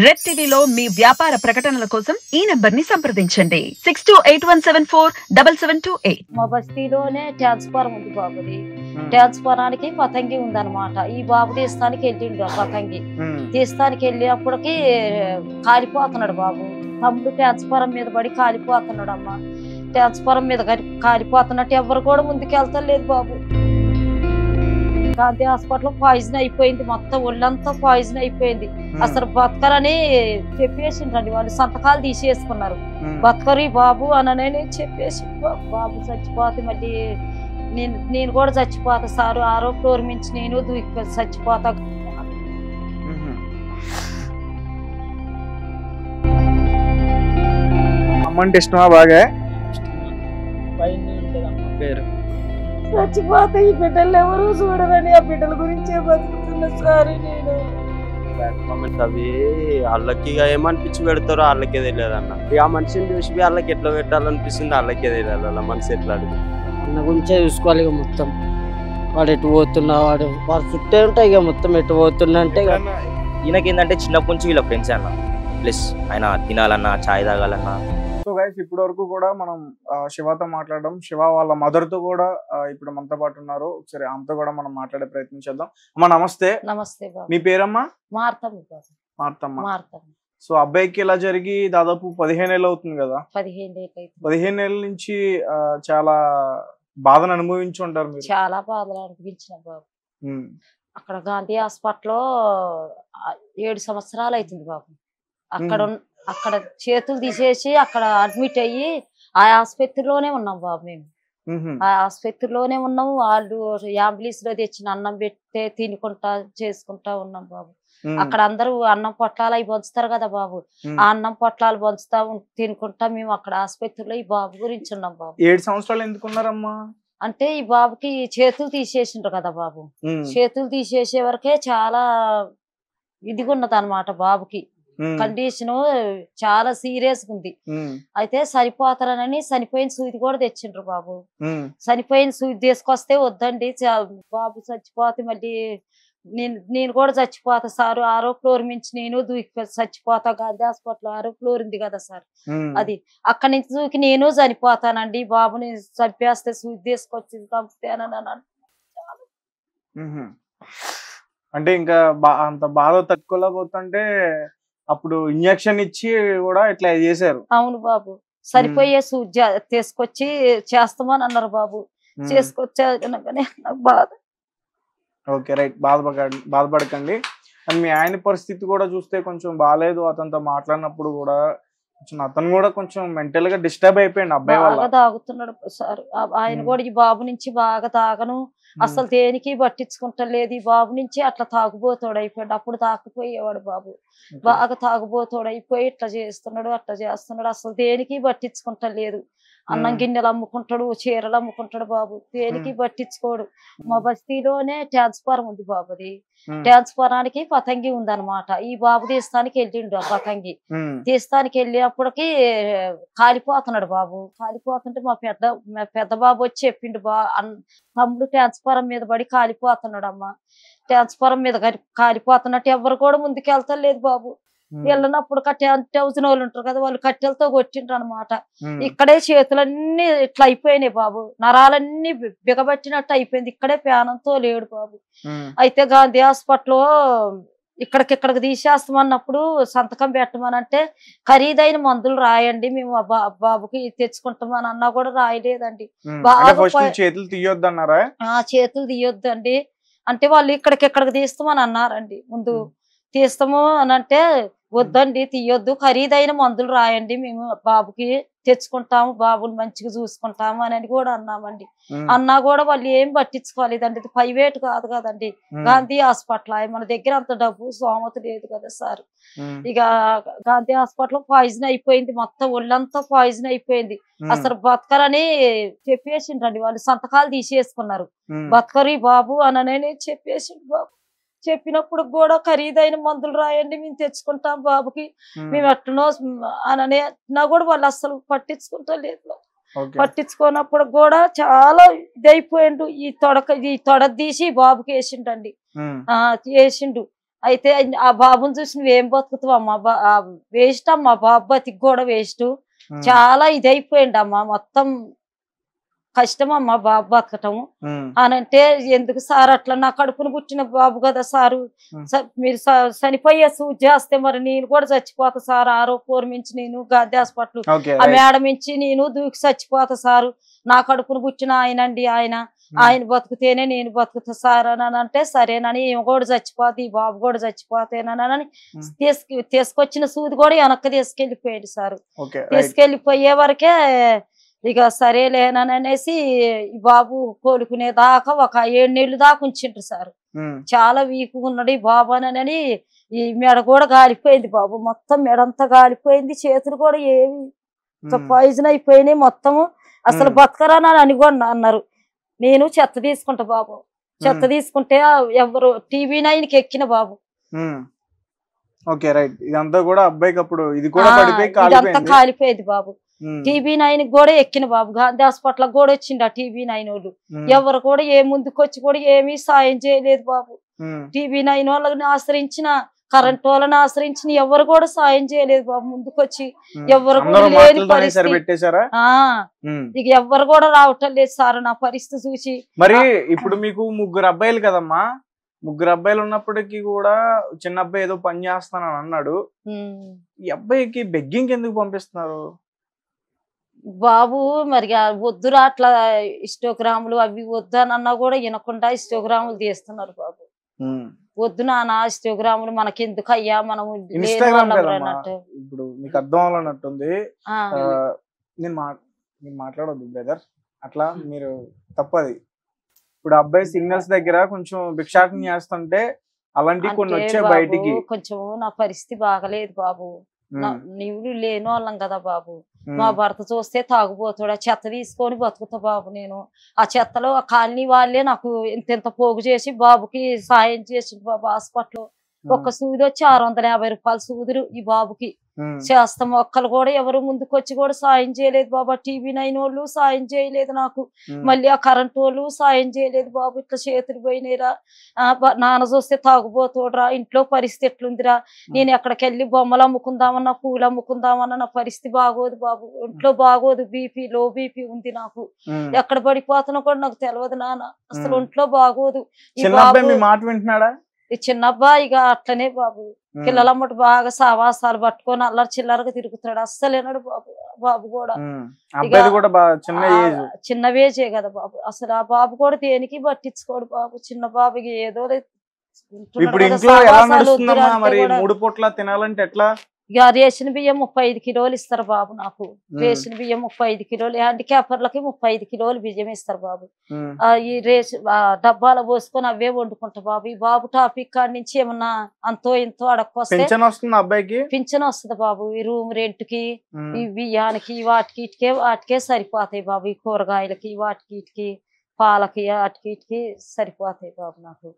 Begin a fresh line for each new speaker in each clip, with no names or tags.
Red టీవీలో మీ వ్యాపార ప్రకటనల కోసం ఈ నంబర్ ని సంప్రదించండి 6281747728.
మా బస్తీలోనే ట్రాన్స్ఫారం ఉంది బాబుది. ట్రాన్స్ఫారానికి పతంగి ఉందన్నమాట. ఈ బాబు తీస్తానికి వెళ్ళిండు పతంగి. తీస్తానికి వెళ్ళినప్పటికి కాలిపోతున్నాడు బాబు. తమ్ముడు ట్రాన్స్ఫారం మీద పడి కాలిపోతున్నాడు అమ్మ. ట్రాన్స్ఫారం మీద కాలిపోతున్నట్టు ఎవరు కూడా ముందుకు వెళ్తలేదు బాబు. గాంధీ హాస్పిటల్ పాయిజన్ అయిపోయింది, మొత్తం ఒళ్ళంతా పాయిజన్ అయిపోయింది. అసలు బతకరని చెప్పేసిండ్రండి, వాళ్ళు సంతకాలు తీసేసుకున్నారు. బతకరు బాబు అననే చెప్పేసి బాబు చచ్చిపోతే మళ్ళీ నేను కూడా చచ్చిపోతా సారు, 6వ ఫ్లోర్ నుంచి నేను చచ్చిపోతా.
అమ్మంటే ఇష్టమా బాగా?
పేరు
చచ్చిపోతా, ఈ బిడ్డలు ఎవరు చూడరని ఆ బిడ్డల గురించే బతుకుతున్నా సార్. నేను
అవి వాళ్ళకి ఏమనిపించి పెడతారో వాళ్ళకే తెలియదు అన్న. ఇక ఆ మనిషిని చూసి వాళ్ళకి ఎట్లా పెట్టాలనిపిస్తుంది వాళ్ళకే తెలియదు. వాళ్ళ మనసు ఎట్లా అడుగు
అన్న గురించే చూసుకోవాలి. ఇక మొత్తం వాడు ఎటు పోతున్నా, వాడు చుట్టే ఉంటాయి. ఇక మొత్తం ఎటు పోతున్నా అంటే
ఈయనకి ఏంటంటే చిన్నప్పటి నుంచి వీళ్ళ ఫ్రెండ్స్ అన్న, ప్లస్ ఆయన తినాలన్నా చాయ్ తాగాలన్నా.
సో గైస్, ఇప్పటి వరకు కూడా మనం శివతో మాట్లాడడం, శివ వాళ్ళ మదర్ తో కూడా ఇప్పుడు మనతో పాటు ఉన్నారు. ఒకసారి ఆమెతో కూడా మనం మాట్లాడే ప్రయత్నం చేద్దాం. అమ్మా నమస్తే.
నమస్తే బాబు.
మీ పేరమ్మా?
మార్తమ్మ.
సో అబ్బాయికి ఇలా జరిగి దాదాపు 15 ఏళ్ళు అవుతుంది కదా?
15
ఏళ్ళ నుంచి చాలా బాధను అనుభవించి ఉంటారు మీరు.
చాలా బాధలు అనిపించిన బాబు. అక్కడ గాంధీ హాస్పిటల్లో 7 సంవత్సరాలు అవుతుంది బాబు. అక్కడ చేతులు తీసేసి అక్కడ అడ్మిట్ అయ్యి ఆ ఆసుపత్రిలోనే ఉన్నాం బాబు. మేము ఆ ఆసుపత్రిలోనే ఉన్నాము. వాళ్ళు అంబులెన్స్ లో తెచ్చిన అన్నం పెడితే తినుకుంటా చేసుకుంటా ఉన్నాం బాబు. అక్కడ అందరూ అన్నం పొట్లాలు అవి పంచుతారు కదా బాబు. ఆ అన్నం పొట్లాలు పంచుతా తినుకుంటా మేము అక్కడ ఆసుపత్రిలో ఈ బాబు గురించి ఉన్నాం బాబు.
7 సంవత్సరాలు ఎందుకున్నారమ్మా?
అంటే ఈ బాబుకి చేతులు తీసేసిండ్రు కదా బాబు. చేతులు తీసేసే వరకే చాలా ఇదిగున్నది అనమాట బాబుకి. కండిషన్ చాలా సీరియస్ ఉంది. అయితే సరిపోతారనని చనిపోయిన సూది కూడా తెచ్చిండ్రు బాబు. చనిపోయిన సూది తీసుకొస్తే వద్దండి బాబు చచ్చిపోతే మళ్ళీ నేను కూడా చచ్చిపోతా సారు, 6వ ఫ్లోర్ నుంచి నేను చచ్చిపోతా. గాంధీ హాస్పిటల్ 6వ ఫ్లోర్ ఉంది కదా సార్, అది అక్కడి నుంచి దూకి నేను చనిపోతానండి. బాబుని చంపేస్తే సూది తీసుకొచ్చి చంపుతానని.
అంటే ఇంకా అంత బాధ తట్టుకోలేకపోతుంటే అప్పుడు ఇంజక్షన్ ఇచ్చి కూడా ఇట్లా చేశారు.
అవును బాబు. సరిపోయే సూది తీసుకొచ్చి చేస్తామని అన్నారు బాబు. చేసుకొచ్చాకనే బాధ.
ఓకే రైట్, బాధపడకండి. అండ్ మీ ఆయన పరిస్థితి కూడా చూస్తే కొంచెం బాగాలేదు. అతనితో మాట్లాడినప్పుడు కూడా అతను కూడా కొంచెం మెంటల్ గా డిస్టర్బ్ అయిపోయింది అబ్బాయి వల్ల.
బాగా తాగుతున్నాడు సార్ ఆయన కూడా. ఈ బాబు నుంచి బాగా తాగను, అసలు దేనికి పట్టించుకుంటలేదు. ఈ బాబు నుంచి అట్లా తాగుబోతాడు అయిపోయాడు. అప్పుడు తాకపోయేవాడు బాబు. బాగా తాగుబోతాడు అయిపోయి ఇట్లా చేస్తున్నాడు అట్లా చేస్తున్నాడు. అసలు దేనికి పట్టించుకుంటలేదు. అన్నం గిన్నెలు అమ్ముకుంటాడు, చీరలు అమ్ముకుంటాడు బాబు. దేనికి పట్టించుకోడు. మా బస్తీలోనే ట్రాన్స్ఫారం ఉంది బాబుది. ట్రాన్స్ఫారానికి పతంగి ఉందన్నమాట. ఈ బాబు తీస్తానికి వెళ్ళిండు ఆ పతంగి. తీస్తానికి వెళ్ళినప్పటికి కాలిపోతున్నాడు బాబు. కాలిపోతుంటే మా పెద్ద బాబు వచ్చి చెప్పిండు, తమ్ముడు ట్రాన్స్ఫారం మీద పడి కాలిపోతున్నాడు అమ్మ. ట్రాన్స్ఫారం మీద కాలిపోతున్నట్టు ఎవరు కూడా ముందుకు వెళ్తలేదు బాబు. వెళ్ళినప్పుడు కట్టెవసిన వాళ్ళు ఉంటారు కదా, వాళ్ళు కట్టెలతో కొట్టిండ్రు అనమాట. ఇక్కడే చేతులన్నీ ఇట్లా అయిపోయినాయి బాబు. నరాలన్నీ బిగబట్టినట్టు అయిపోయింది. ఇక్కడే ప్రాణంతో లేడు బాబు. అయితే గాంధీ హాస్పిటల్లో ఇక్కడికి తీసేస్తామన్నప్పుడు సంతకం పెట్టమనంటే ఖరీదైన మందులు రాయండి మేము బాబుకి తెచ్చుకుంటామని అన్నా కూడా రాయలేదండి.
చేతులు తీయొద్దన్నారా?
చేతులు తీయొద్దండి అంటే వాళ్ళు ఇక్కడికి తీస్తామని అన్నారండి. ముందు తీస్తాము అని అంటే వద్దండి తీయొద్దు, ఖరీదైన మందులు రాయండి మేము బాబుకి తెచ్చుకుంటాము, బాబుని మంచిగా చూసుకుంటాము అని కూడా అన్నామండి. అన్నా కూడా వాళ్ళు ఏం పట్టించుకోలేదండి. ఇది ప్రైవేట్ కాదు కదండి, గాంధీ హాస్పిటల్. మన దగ్గర అంత డబ్బు సోమత లేదు కదా సార్. ఇక గాంధీ హాస్పిటల్ పాయిజన్ అయిపోయింది, మొత్తం ఒళ్ళంతా పాయిజన్ అయిపోయింది. అసలు బతకరని చెప్పేసిండ్రండి, వాళ్ళు సంతకాలు తీసేసుకున్నారు. బతకరు బాబు అననే చెప్పేసిండు బాబు. చెప్పినప్పుడు కూడా ఖరీదైన మందులు రాయండి మేము తెచ్చుకుంటాం బాబుకి, మేము ఎట్లనో అననే కూడా వాళ్ళు అసలు పట్టించుకుంటలేదు. పట్టించుకున్నప్పుడు కూడా చాలా ఇదైపోయిండు. ఈ తొడ తీసి బాబుకి వేసిండండి. వేసిండు. అయితే ఆ బాబుని చూసి నువ్వేం బతుకుతావు అమ్మా, వేస్ట్ అమ్మా, బాబు బతికి కూడా వేస్ట్, చాలా ఇది అయిపోయింది అమ్మా, మొత్తం కష్టం అమ్మా బాబు బతకటం అని అంటే, ఎందుకు సార్ అట్లా, నా కడుపును పుట్టిన బాబు కదా సారు, మీరు చనిపోయే సూట్ చేస్తే మరి నేను కూడా చచ్చిపోతా సార్, ఆరో పోరు మించి నేను గాంధీ హాస్పిటల్ ఆ మేడ మించి నేను దూకి చచ్చిపోతా సారు, నా కడుపును పుట్టిన ఆయనండి ఆయన బతుకుతేనే నేను బతుకుతా సార్ అని అంటే, సరేనని ఈమె కూడా చచ్చిపోతే ఈ బాబు కూడా చచ్చిపోతేనని తీసుకొచ్చిన సూది కూడా వెనక్కి తీసుకెళ్లిపోయాడు సారు. తీసుకెళ్లిపోయే వరకే ఇక సరేలేననేసి ఈ బాబు కోలుకునే దాకా ఒక 7 నెలలు దాకా ఉంచిండ్రు సార్. చాలా వీక్ ఉన్నాడు ఈ బాబు అని, ఈ మెడ కూడా గాలిపోయింది బాబు, మొత్తం మెడంతా గాలిపోయింది, చేతులు కూడా ఏమి పాయిజన్ అయిపోయినాయి మొత్తము, అసలు బతకరాని అని కూడా అన్నారు. నేను చెత్త తీసుకుంటా బాబు, చెత్త తీసుకుంటే ఎవరు టీవీ 9కి ఎక్కిన బాబు.
ఓకే రైట్, ఇదంతా కూడా అబ్బాయికి అప్పుడు ఇది కూడా
ఇదంతా కాలిపోయేది బాబు. టీవీ 9కి కూడా ఎక్కిన బాబు, గాంధీ హాస్పిటల్ కూడా వచ్చిండు ఆ టీవీ 9 వాళ్ళు, ఎవరు కూడా ఏ ముందుకొచ్చి కూడా ఏమీ సాయం చేయలేదు బాబు. టీవీ 9 వాళ్ళని ఆశ్రయించిన, కరెంట్ వాళ్ళని ఆశ్రయించిన, ఎవరు కూడా సాయం చేయలేదు బాబు ముందుకొచ్చి, ఎవరు కూడా లేని పరిస్థితి. ఇక ఎవరు కూడా రావటం లేదు సార్ నా పరిస్థితి చూసి.
మరి ఇప్పుడు మీకు 3 అబ్బాయిలు కదమ్మా, 3 అబ్బాయిలు ఉన్నప్పటికీ కూడా చిన్న అబ్బాయి ఏదో పని చేస్తానని అన్నాడు, ఈ అబ్బాయికి బెగ్గింగ్ ఎందుకు పంపిస్తున్నారు
బాబు? మరి వద్దురా అట్లా ఇన్స్టాగ్రాములు అవి వద్దు అని అన్నా కూడా వినకుండా ఇన్స్టాగ్రాములు తీస్తున్నారు బాబు. వద్దు నాన్న ఇన్స్టాగ్రాములు మనకెందుకు అయ్యా, మనం
ఇప్పుడు మీకు అర్థం అవ్వాలన్నట్టుంది. నేను మాట్లాడొద్దు బ్రదర్ అట్లా, మీరు తప్పది. ఇప్పుడు అబ్బాయి సిగ్నల్స్ దగ్గర కొంచెం భిక్షాటన చేస్తుంటే అలాంటివి కొన్ని వచ్చే బయటికి,
కొంచెం నా పరిస్థితి బాగలేదు బాబు, నీవులు లేని వాళ్ళం కదా బాబు. మా భర్త చూస్తే తాగుపోతాడు, ఆ చెత్త తీసుకొని బతుకుతా బాబు. నేను ఆ చెత్తలో ఆ కాలనీ వాళ్ళే నాకు ఇంత పోగు చేసి బాబుకి సాయం చేసిండు బాబు. హాస్పిటల్ ఒక్క సూది వచ్చి 650 రూపాయలు సూదులు ఈ బాబుకి చేస్తాం. ఒక్కరు కూడా ఎవరు ముందుకు వచ్చి కూడా సాయం చేయలేదు బాబా. టీవీ 9 వాళ్ళు సాయం చేయలేదు నాకు, మళ్ళీ ఆ కరెంట్ వాళ్ళు సాయం చేయలేదు బాబు. ఇట్లా చేతులు పోయినాయిరా, నాన్న చూస్తే తాగుబోతుడురా, ఇంట్లో పరిస్థితి ఎట్లుందిరా, నేను ఎక్కడికి వెళ్ళి బొమ్మలు అమ్ముకుందామన్నా పూలు అమ్ముకుందామన్నా నా పరిస్థితి బాగోదు బాబు, ఇంట్లో బాగోదు, బీపీ లో బీపీ ఉంది నాకు, ఎక్కడ పడిపోతున్నా కూడా నాకు తెలియదు నాన్న, అసలు ఒంట్లో బాగోదు. ఈ చిన్న అబ్బాయి ఇక అట్లనే బాబు, పిల్లలమ్మటి బాగా సావాసాలు పట్టుకొని అల్లరి చిల్లరగా తిరుగుతాడు, అస్సలు వినడు బాబు. బాబు కూడా చిన్న వేజే కదా బాబు, అసలు ఆ బాబు కూడా దేనికి పట్టించుకోడు బాబు. చిన్న బాబుకి ఏదో ఇక రేషన్ బియ్యం 35 కిలోలు ఇస్తారు బాబు నాకు. రేషన్ బియ్యం 35 కిలోలు, హ్యాండిక్యాపర్లకి 35 కిలోలు బియ్యం ఇస్తారు బాబు. ఈ రేషన్ డబ్బాల పోసుకొని అవే వండుకుంటా బాబు. ఈ బాబు టాపిక్ కాడి నుంచి ఏమన్నా అంతో ఇంతో అడక్కొస్తే పింఛన్ వస్తుంది బాబు. ఈ రూమ్ రెంట్ కి, ఈ బియ్యానికి, వాటికే సరిపోతాయి బాబు. ఈ కూరగాయలకి, వాటికి ఇటుకి, పాలకి, వాటికి ఇటుకి సరిపోతాయి బాబు నాకు.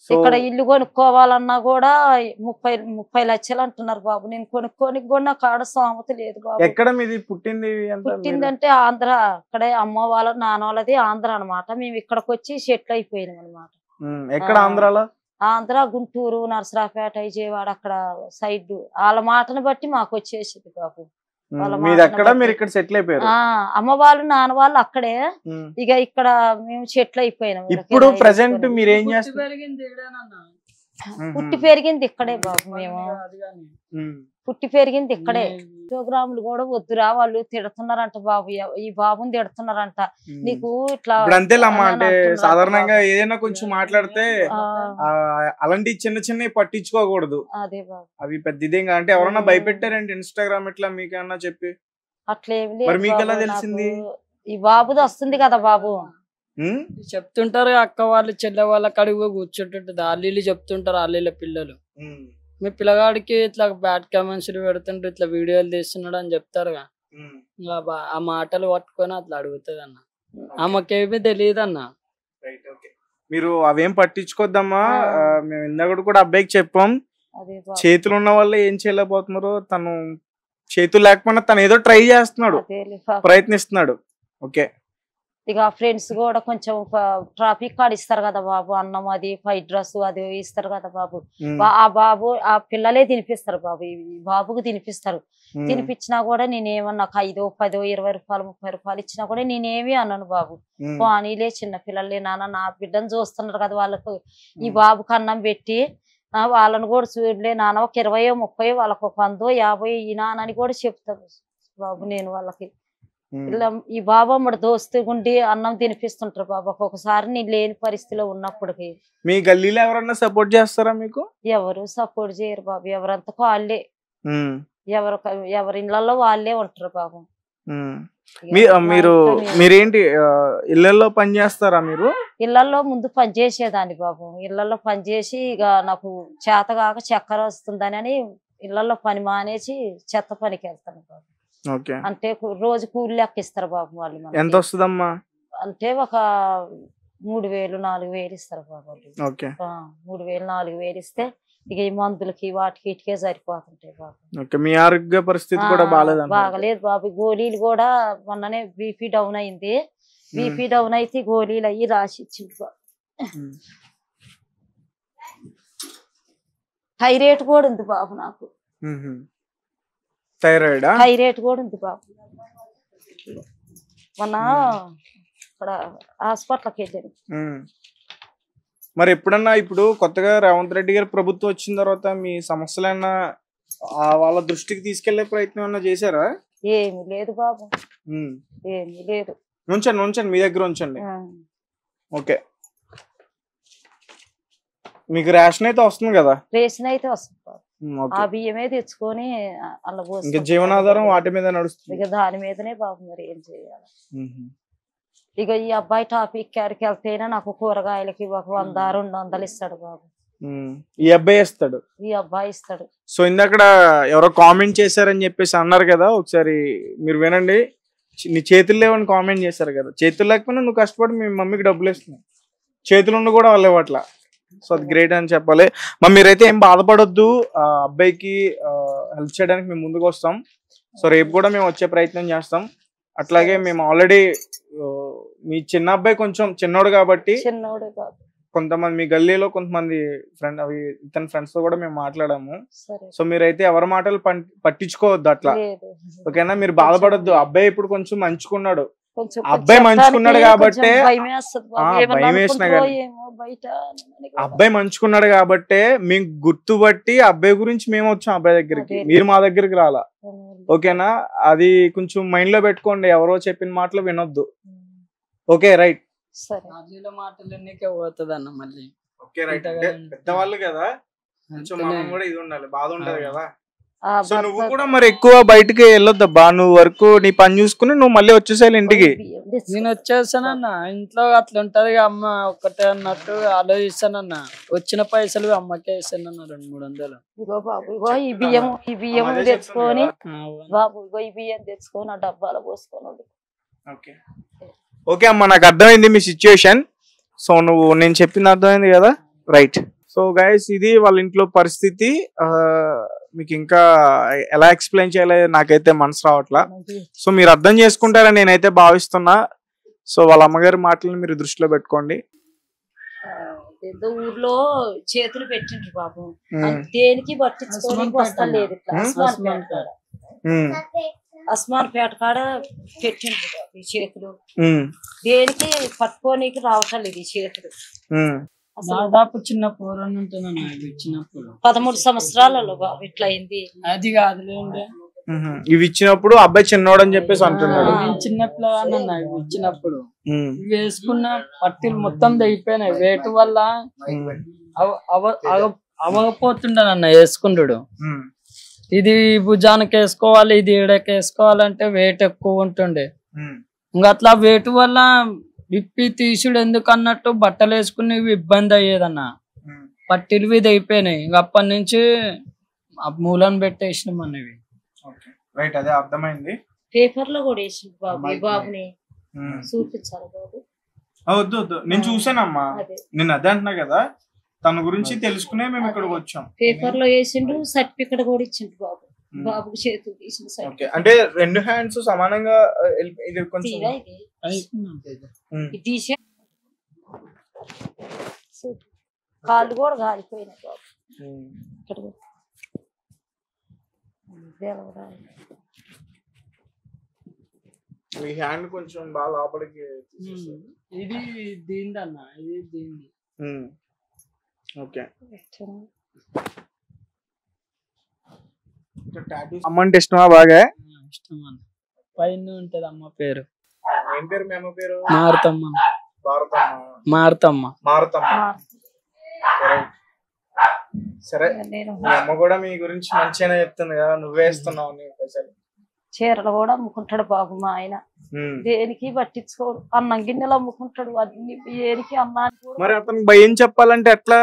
ఇక్కడ ఇల్లు కొనుక్కోవాలన్నా కూడా 30 లక్షలు అంటున్నారు బాబు. నేను కొనుక్కోనికి కూడా నాకు ఆడ స్తోమత లేదు బాబు.
ఎక్కడ మీది
పుట్టిందంటే ఆంధ్ర, అక్కడే అమ్మ వాళ్ళ నాన్న వాళ్ళది ఆంధ్ర అనమాట. మేము ఇక్కడికి వచ్చి సెటిల్ అయిపోయినాం అనమాట.
ఎక్కడ ఆంధ్రాలో?
ఆంధ్ర, గుంటూరు, నరసరాపేట, విజయవాడ అక్కడ సైడ్. వాళ్ళ మాటను బట్టి మాకు వచ్చేసింది బాబు. అమ్మ వాళ్ళు నాన్న వాళ్ళు అక్కడే, ఇక ఇక్కడ మేము సెటిల్ అయిపోయినాం.
ఇప్పుడు ప్రెసెంట్ మీరు ఏం చేస్తారు?
పుట్టి పెరిగింది ఇక్కడే బాబు, మేము పుట్టి పెరిగింది ఇక్కడే. ప్రోగ్రాములు కూడా వద్దురా, వాళ్ళు తిడుతున్నారంట బాబు, ఈ బాబుని తిడుతున్నారంట, నీకు ఇట్లా
అంటే సాధారణంగా ఏదైనా కొంచెం మాట్లాడితే అలాంటి చిన్న చిన్నవి పట్టించుకోకూడదు.
అదే బాబు,
అవి పెద్ద ఇదేం అంటే ఎవరన్నా భయపెట్టారంటే ఇన్స్టాగ్రామ్ ఇట్లా మీకన్నా చెప్పి?
అట్లేమి
లేదు. మీకు ఎలా తెలిసింది?
ఈ బాబుది వస్తుంది కదా బాబు,
చెప్తుంటారు అక్క వాళ్ళు చెల్లె వాళ్ళ కడుగు కూర్చుంటుంటది, అల్లీలు చెప్తుంటారు, అల్లీల పిల్లలు మీ పిల్లగాడికి ఇట్లా బ్యాడ్ కామెంట్స్ పెడుతుంటారు, ఇట్లా వీడియోలు తీస్తున్నాడు అని చెప్తారుగా. ఆ మాటలు పట్టుకొని అట్లా అడుగుతుంది అన్న, ఆమెకేమీ తెలియదు అన్న.
మీరు అవేం పట్టించుకోద్దమ్మా. మేము ఇందాక కూడా అబ్బాయికి చెప్పాం, చేతులు ఉన్న వాళ్ళు ఏం చేయలేకపోతున్నారు, తను చేతులు లేకపోయినా తను ఏదో ట్రై చేస్తున్నాడు, ప్రయత్నిస్తున్నాడు. ఓకే,
ఇక ఫ్రెండ్స్ కూడా కొంచెం ట్రాఫిక్ కార్డ్ ఇస్తారు కదా బాబు, అన్నం అది ఫ్రైడ్ రైస్ అది ఇస్తారు కదా బాబు. ఆ బాబు ఆ పిల్లలే తినిపిస్తారు బాబు, ఈ బాబుకు తినిపిస్తారు. తినిపించినా కూడా నేనేమన్నా నాకు 5, 10, 20 రూపాయలు 30 రూపాయలు ఇచ్చినా కూడా నేనేమి అన్నాను బాబు. పోనీలే చిన్న పిల్లలే నాన్న, నా బిడ్డను చూస్తున్నారు కదా వాళ్ళకు, ఈ బాబుకు అన్నం పెట్టి వాళ్ళని కూడా చూడలే నాన్న, ఒక 20, 30 వాళ్ళకు 100, 50 ఈ నాన్న అని కూడా చెప్తాను బాబు నేను వాళ్ళకి. ఇలా ఈ బాబు అమ్మడు దోస్తుగుండి అన్నం తినిపిస్తుంటారు బాబు. ఒక్కొక్కసారి నేను లేని పరిస్థితిలో ఉన్నప్పటికి.
మీ గల్లీలో ఎవరన్నా సపోర్ట్ చేస్తారా మీకు?
ఎవరు సపోర్ట్ చేయరు బాబు, ఎవరంతా వాళ్ళే, ఎవరి ఇళ్లలో వాళ్ళే ఉంటారు బాబు.
మీరేంటి ఇళ్లలో పని చేస్తారా మీరు?
ఇళ్లలో ముందు పని చేసేదాన్ని బాబు, ఇళ్లలో పని చేసి ఇక నాకు చేత కాక చక్కెర వస్తుందని అని ఇళ్లలో పని మానేసి చెత్త పనికి వెళ్తాను బాబు. అంటే రోజు కూలి లెక్క ఇస్తారు బాబు వాళ్ళు.
ఎంత వస్తుందమ్మా?
అంటే ఒక 3000, 4000 ఇస్తారు బాబు. 3000, 4000 ఇస్తే ఇక ఈ మందులకి వాటికి ఇటుకే సరిపోతుంటాయి బాబు.
మీ ఆరోగ్య పరిస్థితి కూడా
బాగలేదు బాబు. గోళీలు కూడా మొన్ననే బీపీ డౌన్ అయింది. బీపీ డౌన్ అయితే గోళీలు అయ్యి రాసి ఇచ్చింది బాబు. థైరాయిడ్ కూడా ఉంది బాబు నాకు. థైరాయిడ్ కూడా ఉంది బాబు. మొన్న ఇక్కడ హాస్పిటల్కి వెళ్ళాను.
మరి ఎప్పుడన్నా ఇప్పుడు కొత్తగా రేవంత్ రెడ్డి గారి ప్రభుత్వం వచ్చిన తర్వాత మీ సమస్యలైనా వాళ్ళ దృష్టికి తీసుకెళ్లే ప్రయత్నం ఏమన్నా చేశారా?
ఏమి లేదు బాబు, ఏమి లేదు.
ఉంచండి మీ దగ్గర ఉంచండి. ఓకే, మీకు రేషన్ అయితే వస్తుంది కదా?
రేషన్ అయితే వస్తుంది బాబు. ఆ బియ్యమే తెచ్చుకొని అలా
ఇంకా జీవనాధారం వాటి మీద నడుస్తుంది.
ఇక దాని మీదనే బాబు మరి ఏం చేయాలి. ఇక ఈ అబ్బాయి టాపిక్ కాడికి వెళ్తేనే నాకు కూరగాయలకి ఒక 100, 200 ఇస్తాడు బాబు.
ఈ అబ్బాయి ఇస్తాడు?
ఈ అబ్బాయి ఇస్తాడు.
సో ఇందాక ఎవరో కామెంట్ చేశారని చెప్పేసి అన్నారు కదా, ఒకసారి మీరు వినండి. నీ చేతులు లేవని కామెంట్ చేశారు కదా. చేతులు లేకపోయినా నువ్వు కష్టపడి మీ మమ్మీకి డబ్బులు ఇస్తున్నావు, చేతులు ఉండి కూడా వాళ్ళు ఇవ్వట్లా. సో అది గ్రేట్ అని చెప్పాలి. మరి మీరైతే ఏం బాధపడొద్దు, అబ్బాయికి హెల్ప్ చేయడానికి మేము ముందుకు వస్తాం. సో రేపు కూడా మేము వచ్చే ప్రయత్నం చేస్తాం. అట్లాగే మేము ఆల్రెడీ మీ చిన్న అబ్బాయి కొంచెం చిన్నోడు కాబట్టి కొంతమంది మీ గల్లీలో కొంతమంది ఇతని ఫ్రెండ్స్ తో కూడా మేము మాట్లాడాము. సో మీరైతే ఎవరి మాటలు పట్టించుకోవద్దు అట్లా, ఓకేనా? మీరు బాధపడొద్దు. అబ్బాయి ఇప్పుడు కొంచెం మంచుకున్నాడు, అబ్బాయి మంచుకున్నాడు కాబట్టే భయం వేసినా కానీ అబ్బాయి మంచుకున్నాడు కాబట్టే మేము గుర్తుపట్టి అబ్బాయి గురించి మేము వచ్చాం అబ్బాయి దగ్గరికి, మీరు మా దగ్గరికి రాలా, ఓకేనా? అది కొంచెం మైండ్ లో పెట్టుకోండి, ఎవరో చెప్పిన మాటలు వినొద్దు. Okay right. పెద్దవాళ్ళు కదా, కొంచెం మనం కూడా ఇది ఉండాలి, బాధ ఉంటది కదా. సో నువ్వు కూడా మరి ఎక్కువ బయటకి వెళ్ళొద్దబ్బా, నువ్వు వరకు నీ పని చూసుకుని నువ్వు మళ్ళీ వచ్చేసాలి ఇంటికి.
నేను వచ్చేసానన్నా, ఇంట్లో అట్లా ఉంటది అమ్మ ఒక్కటే అన్నట్టు ఆలోచిస్తానన్నా. వచ్చిన పైసలు అమ్మకే ఇస్తానన్నా 200-300.
ఇగో బాబు, ఇగో ఈ బియ్యం తెచ్చుకొని బాబు, ఇగో ఈ బియ్యం తెచ్చుకొని ఆ డబ్బాలో పోసుకొని.
ఓకే అమ్మ, నాకు అర్థమైంది మీ సిచ్యుయేషన్. సో నేను చెప్పింది అర్థమైంది కదా, రైట్. సో గైస్, ఇది వాళ్ళ ఇంట్లో పరిస్థితి. మీకు ఇంకా ఎలా ఎక్స్ప్లెయిన్ చేయాలో నాకైతే మనసు రావట్లా. సో మీరు అర్థం చేసుకుంటారని నేనైతే భావిస్తున్నా. సో వాళ్ళ అమ్మగారి మాటలను మీరు దృష్టిలో పెట్టుకోండి.
ఏదో ఊర్లో చేతులు పెట్టిండ్రు బాబు, దేనికి పట్టించుకోవడానికి వస్తలేదు. అస్మాన్ పేట కాడ పెట్టిండ్రు బాబు ఈ చేతులు, దేనికి పట్టుకోనికి రావటం లేదు ఈ చేతులు.
దాదాపు చిన్న పూర్వం ఉంటుందన్న, ఇచ్చినప్పుడు
13 సంవత్సరాలలో బాబు ఇట్లా అయింది.
అది కాదులేండి,
ఇవి ఇచ్చినప్పుడు అబ్బాయి చిన్నోడు అని చెప్పేసి అంటున్నాడు.
చిన్నపిల్లన్న ఇవి ఇచ్చినప్పుడు వేసుకున్న పట్టీలు మొత్తం తెగిపోయినాయి. వేటు వల్ల అవకపోతుండనన్న వేసుకుంటాడు. ఇది భుజానికి వేసుకోవాలి, ఇది ఈడకి వేసుకోవాలంటే వెయిట్ ఎక్కువ ఉంటుండే. ఇంకా అట్లా వేటు వల్ల విప్పి తీసుడు ఎందుకు అన్నట్టు బట్టలు వేసుకుని ఇబ్బంది అయ్యేదన్న. పట్టీలు మీద అయిపోయినాయి. ఇంకా అప్పటి నుంచి మూలను పెట్టేసినాం అనేవి.
అదే అర్థమైంది.
పేపర్ లో కూడా వేసి బాబుని చూపించాలి బాబు.
వద్దు వద్దు, నేను చూసానమ్మా, నేను అదే అంటున్నా కదా, తన గురించి తెలుసుకునే మేము ఇక్కడికి వచ్చాం.
పేపర్ లో వేసిండు, సర్టిఫికెట్ కూడా ఇచ్చిండు బాబు. బాబుకి చేతులు తీసిన
అంటే 2 హ్యాండ్స్ సమానంగా ఇది కొంచెం
ఇది తీసే కాళ్ళు కూడా కాలిపోయినాయి బాబు. ఇక్కడ కూడా. దేవరా.
మీ హ్యాండ్ కొంచెం బాగా లోపలికి
ఇది దీంది అన్న, ఇది దీంది.
ఓకే. అమ్మ అంటే ఇష్టమా బాగా?
ఇష్టం అన్న. పైన ఉంటది అమ్మ పేరు.
ఏం పేరు మీ అమ్మ పేరు?
మారుతమ్మ.
మారుతమ్మ. సరే,
నేను
మీ అమ్మ కూడా మీ గురించి మంచిగానే చెప్తుంది కదా, నువ్వే ఇస్తున్నావు పైసలు.
చీరలు కూడా అమ్ముకుంటాడు బాబు మా ఆయన. దేనికి పట్టించుకోడు. అన్నం గిన్నెలు అమ్ముకుంటాడు. అన్ని దేనికి అన్నానికి కూడా.
మరి అతనికి భయం చెప్పాలంటే ఎట్లా?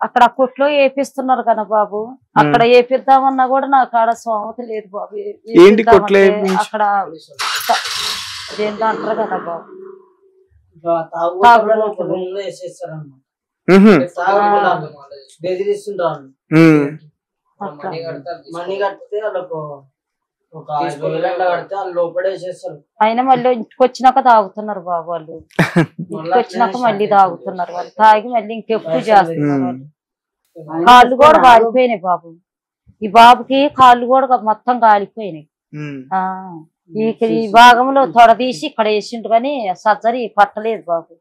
అక్కడ కొట్లో ఏపిస్తున్నారు కదా బాబు, అక్కడ ఏపిద్దామన్నా కూడా నాకు ఆడ స్వామత లేదు బాబు.
ఏంటి కొట్లో
అక్కడ దేంట్లో అంటారు కదా బాబు,
బెదిరిస్తుంటారు. మనీ కడితే వాళ్ళకు ఒక 5,000 కడితే వాళ్ళు లోపడేసేస్తారు.
అయినా మళ్ళీ ఇంటికి వచ్చినాక తాగుతున్నారు బాబు వాళ్ళు. ఇంటికి వచ్చినాక మళ్ళీ తాగుతున్నారు వాళ్ళు. తాగి మళ్ళీ ఇంకెప్పుడు చేస్తున్నారు వాళ్ళు. కాళ్ళు కూడా కాలిపోయినాయి బాబు. ఈ బాబుకి కాళ్ళు కూడా మొత్తం కాలిపోయినాయి. ఈ భాగంలో తొడదీసి ఇక్కడ వేసిండు కానీ సర్జరీ పట్టలేదు బాబు.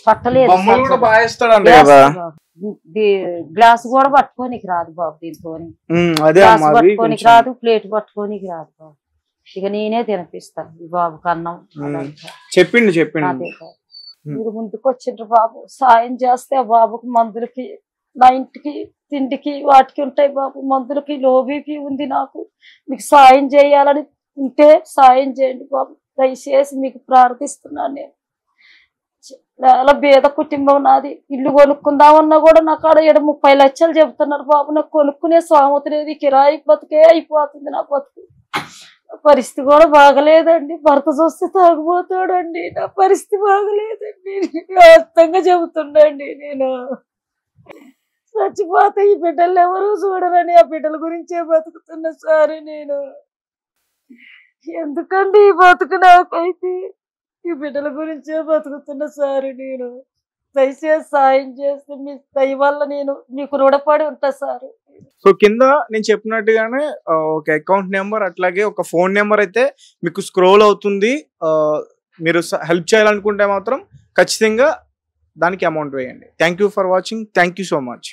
పట్టలేదు. గ్లాస్ కూడా పట్టుకోనికి రాదు బాబు. దీంతో గ్లాస్ పట్టుకోనికి రాదు, ప్లేట్ పట్టుకోనికి రాదు బాబు. ఇక నేనే తినిపిస్తాను ఈ బాబుకి అన్నం.
చెప్పిండు
మీరు ముందుకు వచ్చిండ్రు బాబు, సాయం చేస్తే ఆ బాబుకి మందులకి, నా ఇంటికి తిండికి వాటికి ఉంటాయి బాబు. మందులకి లో బీపీ ఉంది నాకు. మీకు సాయం చేయాలని ఉంటే సాయం చేయండి బాబు, దయచేసి మీకు ప్రార్థిస్తున్నాను. నేను చాలా పేద కుటుంబం నాది. ఇల్లు కొనుక్కుందామన్నా కూడా నాకు ఆడ 30 లక్షలు చెబుతున్నారు బాబు. నాకు కొనుక్కునే స్వామత లేదు. కిరాయి బతుకే అయిపోతుంది నా బతుకు. పరిస్థితి కూడా బాగలేదండి. భర్త చూస్తే తాగిపోతాడండి. నా పరిస్థితి బాగలేదండి. వాస్తవంగా చెబుతుండండి. నేను చచ్చిపోతే ఈ బిడ్డలు ఎవరు చూడరని ఆ బిడ్డల గురించే బతుకుతున్నా సార్. నేను ఎందుకండి ఈ బతుకు నాకైతే? ఈ బిడ్డల గురించే బతుకుతున్నా సార్. నేను దయచేసి సాయం చేస్తే మీ దయ వల్ల నేను మీకు రుణపడి ఉంటా సార్.
సో కింద నేను చెప్పినట్టుగానే ఒక అకౌంట్ నెంబర్ అట్లాగే ఒక ఫోన్ నెంబర్ అయితే మీకు స్క్రోల్ అవుతుంది. మీరు హెల్ప్ చేయాలనుకుంటే మాత్రం ఖచ్చితంగా దానికి అమౌంట్ వేయండి. Thank you for watching. Thank you so much.